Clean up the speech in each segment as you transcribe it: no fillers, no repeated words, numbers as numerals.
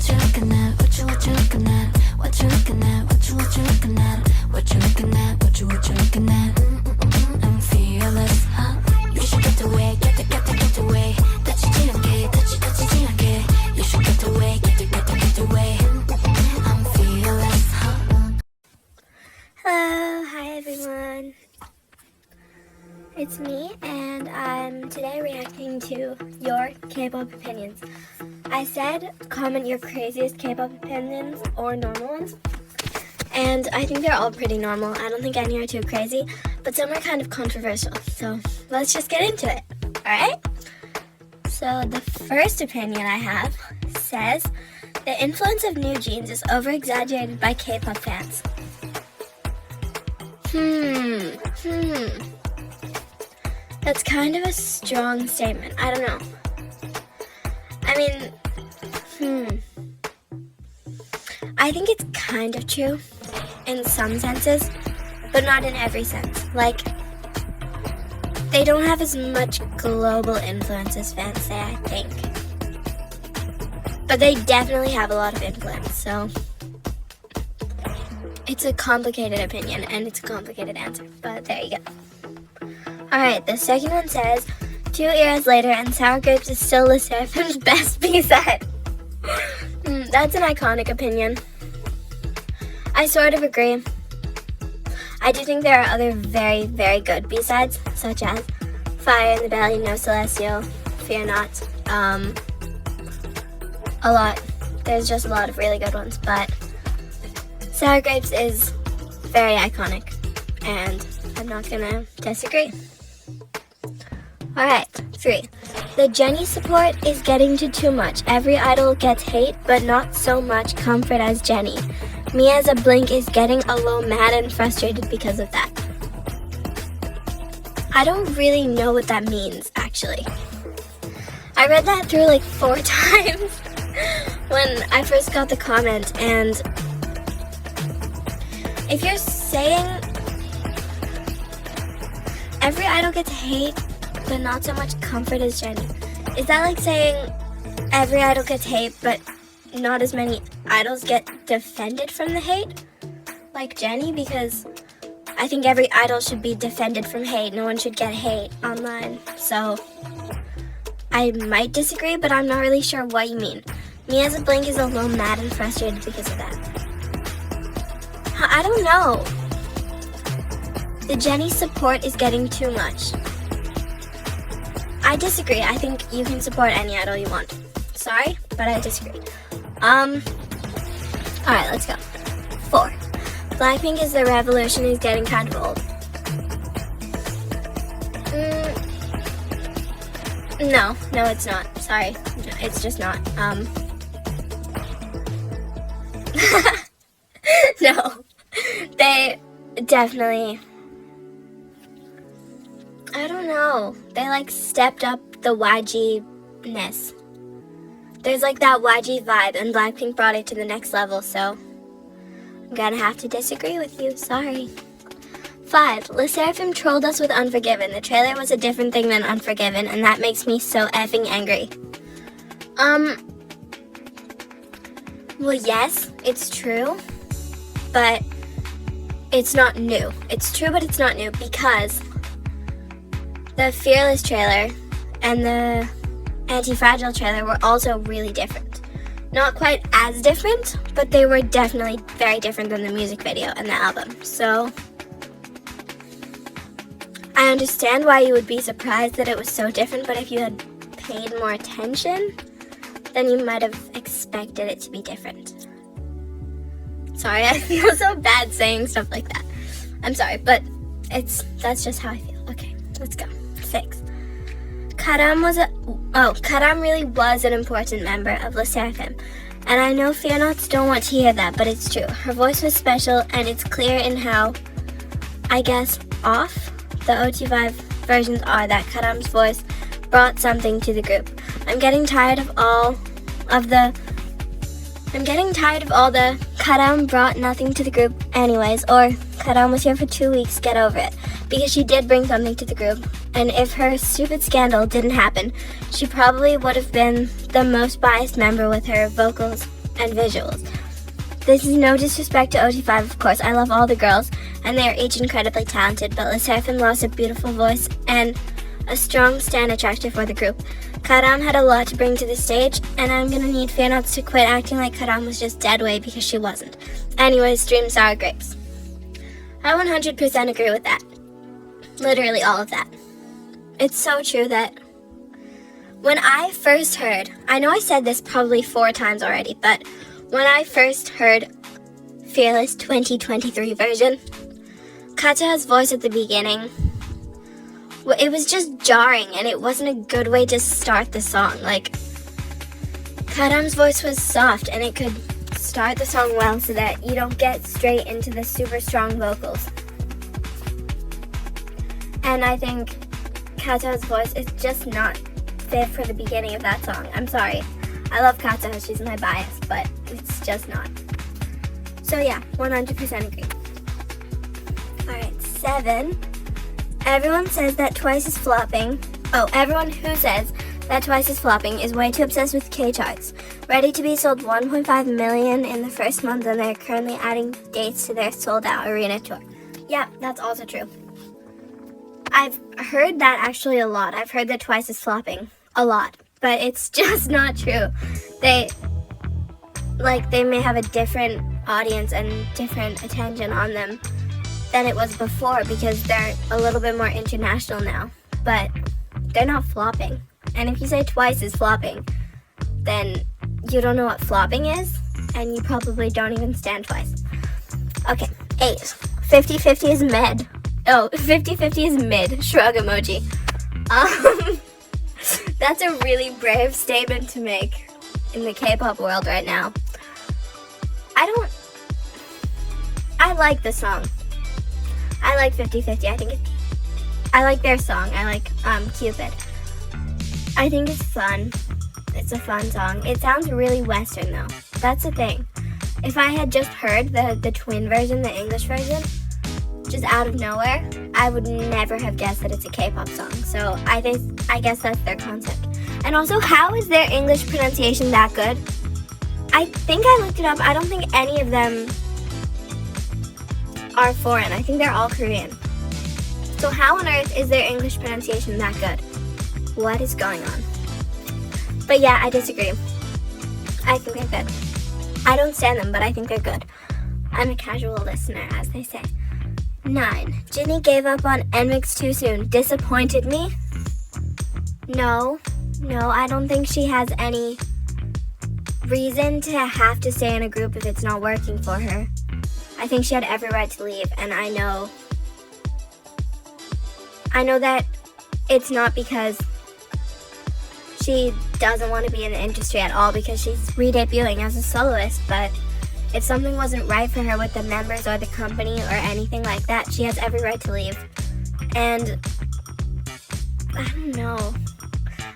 what you looking at? What you looking at? What you looking at? What you looking at? What you looking at? What you looking at? I'm fearless, huh? You should get away, get away. Touchy touchy, you should get away, get away. I'm fearless, huh? Hello, hi everyone. It's me, and I'm today reacting to your K-pop opinions. I said comment your craziest K-pop opinions or normal ones, and I think they're all pretty normal. I don't think any are too crazy, but some are kind of controversial. So let's just get into it, alright? So the first opinion I have says the influence of new jeans is over-exaggerated by K-pop fans. That's kind of a strong statement. I don't know. I mean, I think it's kind of true in some senses, but not in every sense. Like, they don't have as much global influence as fans say, I think. But they definitely have a lot of influence, so it's a complicated opinion, and it's a complicated answer, but there you go. Alright, the second one says, 2 eras later and Sour Grapes is still Le Sserafim's best B-side. That's an iconic opinion. I sort of agree. I do think there are other very, very good B-sides, such as Fire in the Belly, No Celestial, Fear Not. A lot. There's just a lot of really good ones, but Sour Grapes is very iconic, and I'm not gonna disagree. Alright, 3. The Jennie support is getting to too much. Every idol gets hate, but not so much comfort as Jennie. Me as a Blink is getting a little mad and frustrated because of that. I don't really know what that means, actually. I read that through like 4 times when I first got the comment, and if you're saying every idol gets hate, but not so much comfort as Jennie, is that like saying every idol gets hate, but not as many idols get defended from the hate? Like Jennie, because I think every idol should be defended from hate. No one should get hate online. So I might disagree, but I'm not really sure what you mean. Me as a Blink is a little mad and frustrated because of that. I don't know. The Jennie support is getting too much. I disagree. I think you can support any idol you want. Sorry, but I disagree. Alright, let's go. 4. Blackpink is the revolution is getting kind of old. No, it's not. Sorry. No, it's just not. No. They definitely, I don't know. They like stepped up the YG-ness. There's like that YG vibe, and Blackpink brought it to the next level, so I'm gonna have to disagree with you. Sorry. 5. Le Sserafim trolled us with Unforgiven. The trailer was a different thing than Unforgiven, and that makes me so effing angry. Well, yes, it's true, but it's not new. It's true, but it's not new, because the Fearless trailer and the Anti-Fragile trailer were also really different. Not quite as different, but they were definitely very different than the music video and the album. So I understand why you would be surprised that it was so different, but if you had paid more attention, then you might have expected it to be different. Sorry, I feel so bad saying stuff like that. I'm sorry, but that's just how I feel. Okay, let's go. 6. Karam really was an important member of Le Sserafim, and I know Fear Nots don't want to hear that, but it's true. Her voice was special, and it's clear in how, I guess, off the OT5 versions are that Karam's voice brought something to the group. I'm getting tired of all the Karam brought nothing to the group anyways, or Karam was here for 2 weeks, get over it. Because she did bring something to the group, and if her stupid scandal didn't happen, she probably would have been the most biased member with her vocals and visuals. This is no disrespect to OT5, of course. I love all the girls, and they are each incredibly talented, but LeSseraphim lost a beautiful voice and a strong stand attractor for the group. Karam had a lot to bring to the stage, and I'm gonna need fanouts to quit acting like Karam was just dead weight because she wasn't. Anyways, stream sour grapes. I 100% agree with that. Literally all of that. It's so true that when I first heard, I know I said this probably 4 times already, but when I first heard Fearless 2023 version, Katja's voice at the beginning, it was just jarring, and it wasn't a good way to start the song. Like, Karam's voice was soft, and it could start the song well so that you don't get straight into the super strong vocals. And I think Katja's voice is just not fit for the beginning of that song. I'm sorry. I love Katja, she's my bias, but it's just not. So yeah, 100% agree. Alright, 7. Everyone says that Twice is flopping. Oh, everyone who says that Twice is flopping is way too obsessed with K-charts. Ready to be sold 1.5 million in the first month, and they're currently adding dates to their sold-out arena tour. Yeah, that's also true. I've heard that actually a lot. I've heard that Twice is flopping a lot, but it's just not true. They may have a different audience and different attention on them than it was before because they're a little bit more international now, but they're not flopping. And if you say Twice is flopping, then you don't know what flopping is, and you probably don't even stand Twice. Okay, 8. 50-50 is mid. Oh, 50-50 is mid. Shrug emoji. That's a really brave statement to make in the K-pop world right now. I like the song. I like 50-50. I like their song. I like Cupid. I think it's fun. It's a fun song. It sounds really Western though. That's the thing. If I had just heard the twin version, the English version, just out of nowhere, I would never have guessed that it's a K-pop song. So I guess that's their concept. And also, how is their English pronunciation that good? I think I looked it up. I don't think any of them are foreign. I think they're all Korean. So how on earth is their English pronunciation that good? What is going on? But yeah, I disagree. I think they're good. I don't stand them, but I think they're good. I'm a casual listener, as they say. 9. Jinny gave up on NMIXX too soon. Disappointed me? No, I don't think she has any reason to have to stay in a group if it's not working for her. I think she had every right to leave, and I know that it's not because she doesn't want to be in the industry at all, because she's re-debuting as a soloist, but if something wasn't right for her with the members or the company or anything like that, she has every right to leave. And I don't know.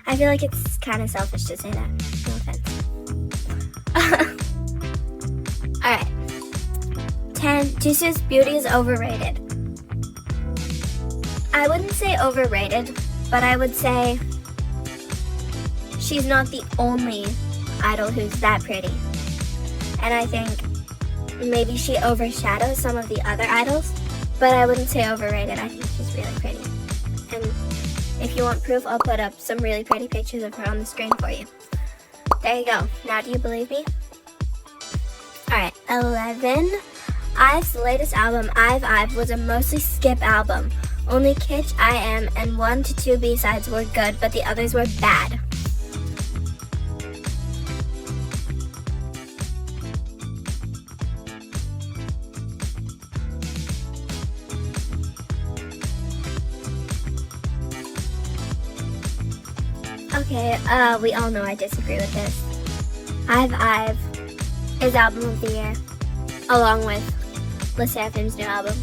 I feel like it's kind of selfish to say that. No offense. Alright. 10. Jisoo's beauty is overrated. I wouldn't say overrated, but I would say she's not the only idol who's that pretty. And I think maybe she overshadows some of the other idols, but I wouldn't say overrated. I think she's really pretty. And if you want proof, I'll put up some really pretty pictures of her on the screen for you. There you go. Now do you believe me? Alright, 11. IVE's latest album, IVE, was a mostly skip album. Only Kitsch, I Am, and 1 to 2 B-sides were good, but the others were bad. Okay, we all know I disagree with this. IVE is album of the year, along with LeSseraphim's new album,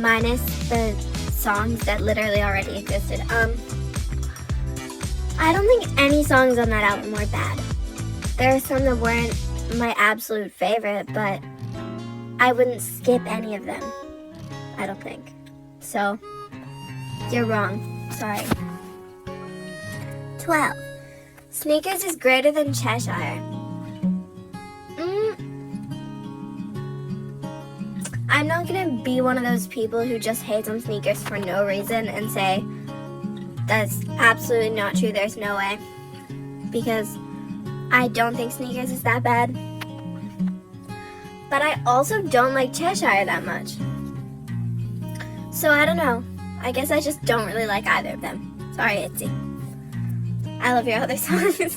minus the songs that literally already existed. I don't think any songs on that album were bad. There are some that weren't my absolute favorite, but I wouldn't skip any of them, I don't think. So, you're wrong. Sorry. 12. Sneakers is greater than Cheshire. I'm not gonna be one of those people who just hates on sneakers for no reason and say that's absolutely not true, there's no way. Because I don't think sneakers is that bad. But I also don't like Cheshire that much. So I don't know. I guess I just don't really like either of them. Sorry, Itzy. I love your other songs.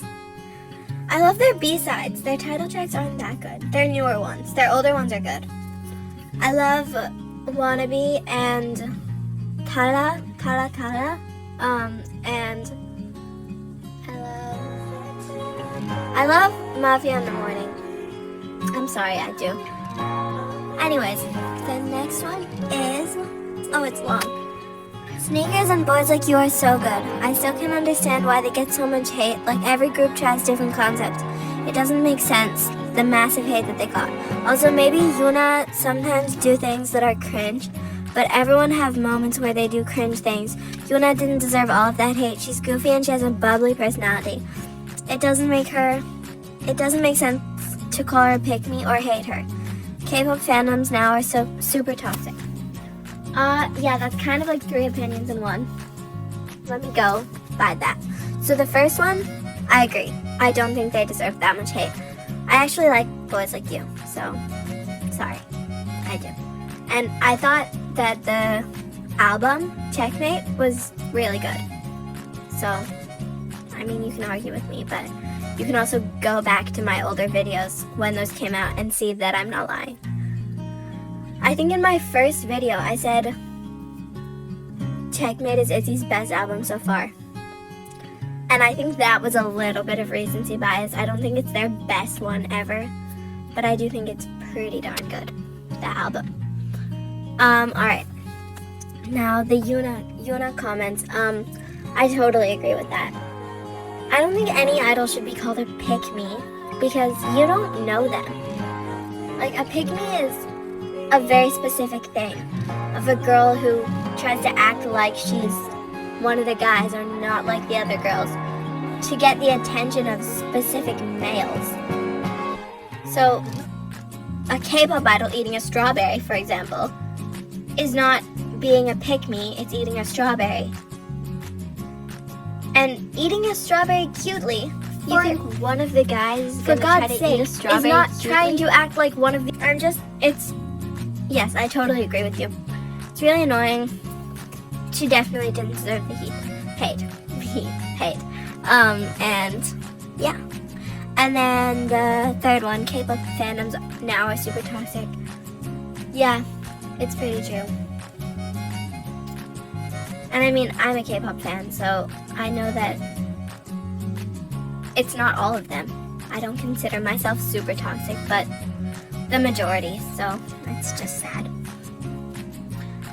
I love their B-sides. Their title tracks aren't that good. They're newer ones. Their older ones are good. I love Wannabe and Kara. And I love Mafia in the Morning. I'm sorry, I do. Anyways, the next one is, oh, it's long. Sneakers and boys like you are so good. I still can't understand why they get so much hate. Like every group tries different concepts. It doesn't make sense, the massive hate that they got. Also, maybe Yuna sometimes do things that are cringe, but everyone have moments where they do cringe things. Yuna didn't deserve all of that hate. She's goofy and she has a bubbly personality. It doesn't make sense to call her a pick-me or hate her. K-pop fandoms now are so super toxic. Yeah, that's kind of like 3 opinions in one. Let me go by that. So the first one, I agree. I don't think they deserve that much hate. I actually like boys like you, so sorry. I do. And I thought that the album, Checkmate, was really good. So, I mean, you can argue with me, but you can also go back to my older videos when those came out and see that I'm not lying. I think in my first video I said Checkmate is Izzy's best album so far. And I think that was a little bit of recency bias. I don't think it's their best one ever, but I do think it's pretty darn good, the album. Alright. Now the Yuna comments, I totally agree with that. I don't think any idol should be called a pick-me because you don't know them. Like, a pick-me is a very specific thing of a girl who tries to act like she's one of the guys or not like the other girls to get the attention of specific males. So, a K-pop idol eating a strawberry, for example, is not being a pick-me, it's eating a strawberry. And eating a strawberry cutely. You think one of the guys is gonna try to eat a strawberry is not cutely? Trying to act like one of the. Yes, I totally agree with you. It's really annoying. She definitely didn't deserve the hate. And yeah. And then the third one, K-pop fandoms now are super toxic. Yeah, it's pretty true. And I mean, I'm a K-pop fan, so I know that it's not all of them. I don't consider myself super toxic, but the majority, so it's just sad.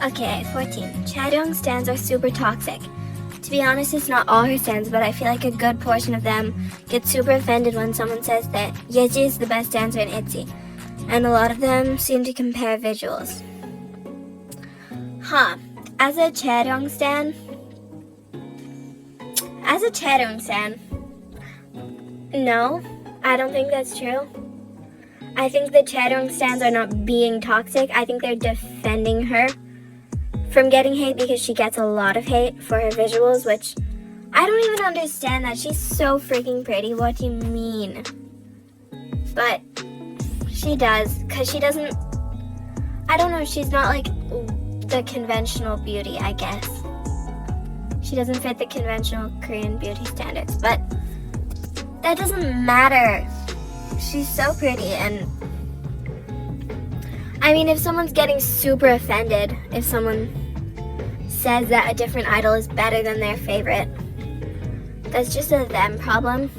Okay, 14. Chaeyoung stans are super toxic. To be honest, it's not all her stans, but I feel like a good portion of them get super offended when someone says that Yeji is the best dancer in ITZY. And a lot of them seem to compare visuals. As a Chaeyoung stan, no, I don't think that's true. I think the Chaeyoung stans are not being toxic. I think they're defending her from getting hate because she gets a lot of hate for her visuals, which I don't even understand that. She's so freaking pretty. What do you mean? But she does, because she doesn't, I don't know, she's not like the conventional beauty, I guess. She doesn't fit the conventional Korean beauty standards, but that doesn't matter. She's so pretty, and I mean, if someone's getting super offended, if someone says that a different idol is better than their favorite, that's just a them problem.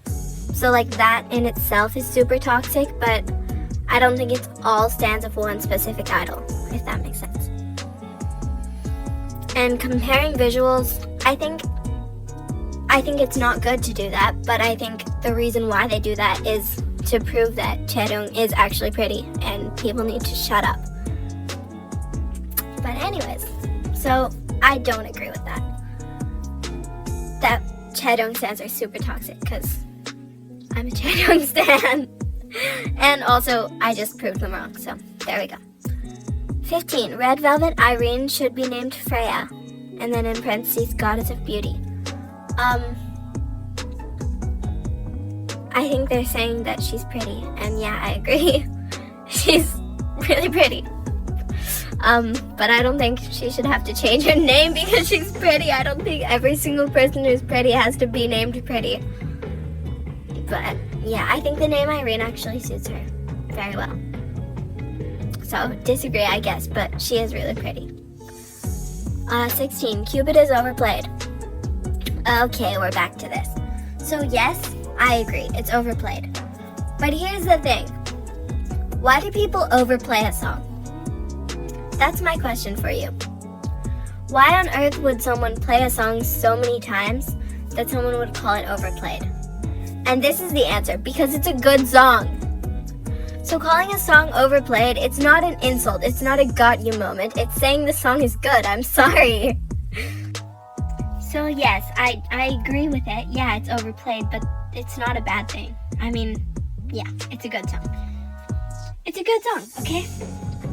So like that in itself is super toxic, but I don't think it's all stans of one specific idol, if that makes sense. And comparing visuals, I think it's not good to do that, but I think the reason why they do that is to prove that Chaeyoung is actually pretty and people need to shut up. But anyways, so I don't agree with that. That Chaeyoung stans are super toxic because I'm a Chaeyoung stan. And also, I just proved them wrong, so There we go. 15. Red Velvet Irene should be named Freya. And then in parentheses, Goddess of Beauty. I think they're saying that she's pretty. And yeah, I agree. She's really pretty. But I don't think she should have to change her name because she's pretty. I don't think every single person who's pretty has to be named pretty. But yeah, I think the name Irene actually suits her very well. So disagree, I guess, but she is really pretty. 16. Cupid is overplayed. Okay, we're back to this. So yes, I agree, it's overplayed. But here's the thing. Why do people overplay a song? That's my question for you. Why on earth would someone play a song so many times that someone would call it overplayed? And this is the answer, because it's a good song. So calling a song overplayed, it's not an insult, it's not a got you moment, it's saying the song is good, I'm sorry. So yes, I agree with it. Yeah, it's overplayed, but it's not a bad thing. I mean, yeah, it's a good song. It's a good song, okay?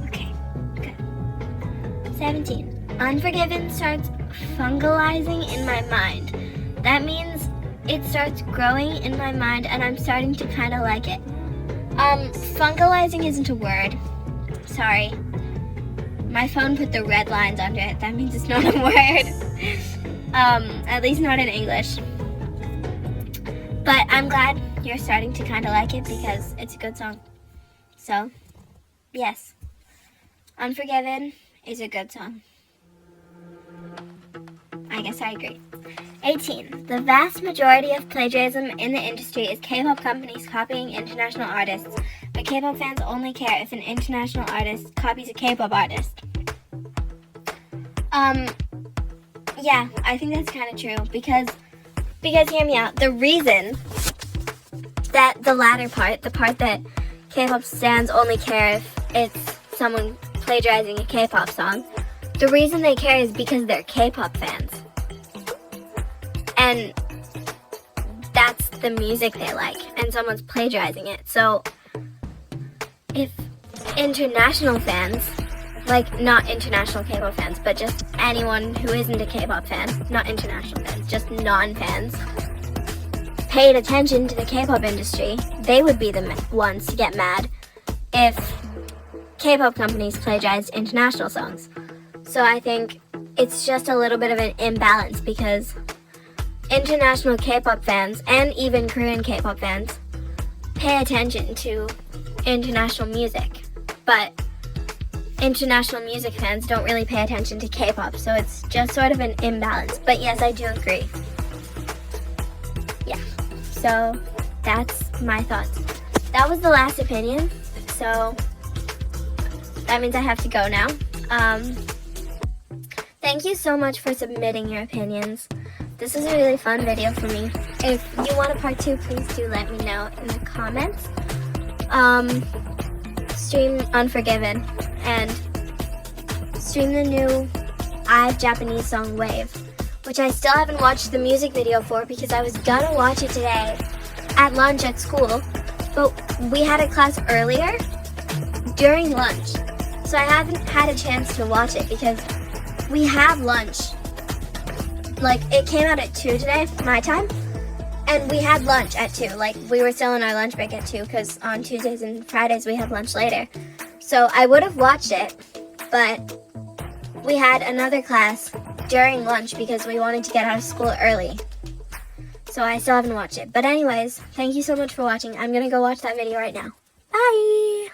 Okay, good. 17. Unforgiven starts fungalizing in my mind. That means it starts growing in my mind and I'm starting to kind of like it. Fungalizing isn't a word. Sorry. My phone put the red lines under it. That means it's not a word. At least not in English. But I'm glad you're starting to kind of like it because it's a good song. So, yes. Unforgiven is a good song. I guess I agree. 18. The vast majority of plagiarism in the industry is K-pop companies copying international artists, but K-pop fans only care if an international artist copies a K-pop artist. Yeah, I think that's kind of true because hear me out. The reason that the latter part, the part that K-pop stans only care if it's someone plagiarizing a K-pop song, the reason they care is because they're K-pop fans. And that's the music they like, and someone's plagiarizing it. So if international fans, like not international K-pop fans, but just anyone who isn't a K-pop fan, not international fans, just non-fans, paid attention to the K-pop industry, they would be the ones to get mad if K-pop companies plagiarized international songs. So I think it's just a little bit of an imbalance because international K-pop fans and even Korean K-pop fans pay attention to international music, but international music fans don't really pay attention to K-pop, so it's just sort of an imbalance. But yes, I do agree. Yeah, so that's my thoughts. That was the last opinion, so that means I have to go now. Thank you so much for submitting your opinions. This was a really fun video for me. If you want a part 2, please do let me know in the comments. Stream Unforgiven and stream the new IVE Japanese song Wave, which I still haven't watched the music video for because I was gonna watch it today at lunch at school, but we had a class earlier during lunch, so I haven't had a chance to watch it because we have lunch. Like, it came out at 2 today, my time, and we had lunch at 2. Like, we were still in our lunch break at 2 because on Tuesdays and Fridays we have lunch later. So I would have watched it, but we had another class during lunch because we wanted to get out of school early. So I still haven't watched it. But anyways, thank you so much for watching. I'm gonna go watch that video right now. Bye!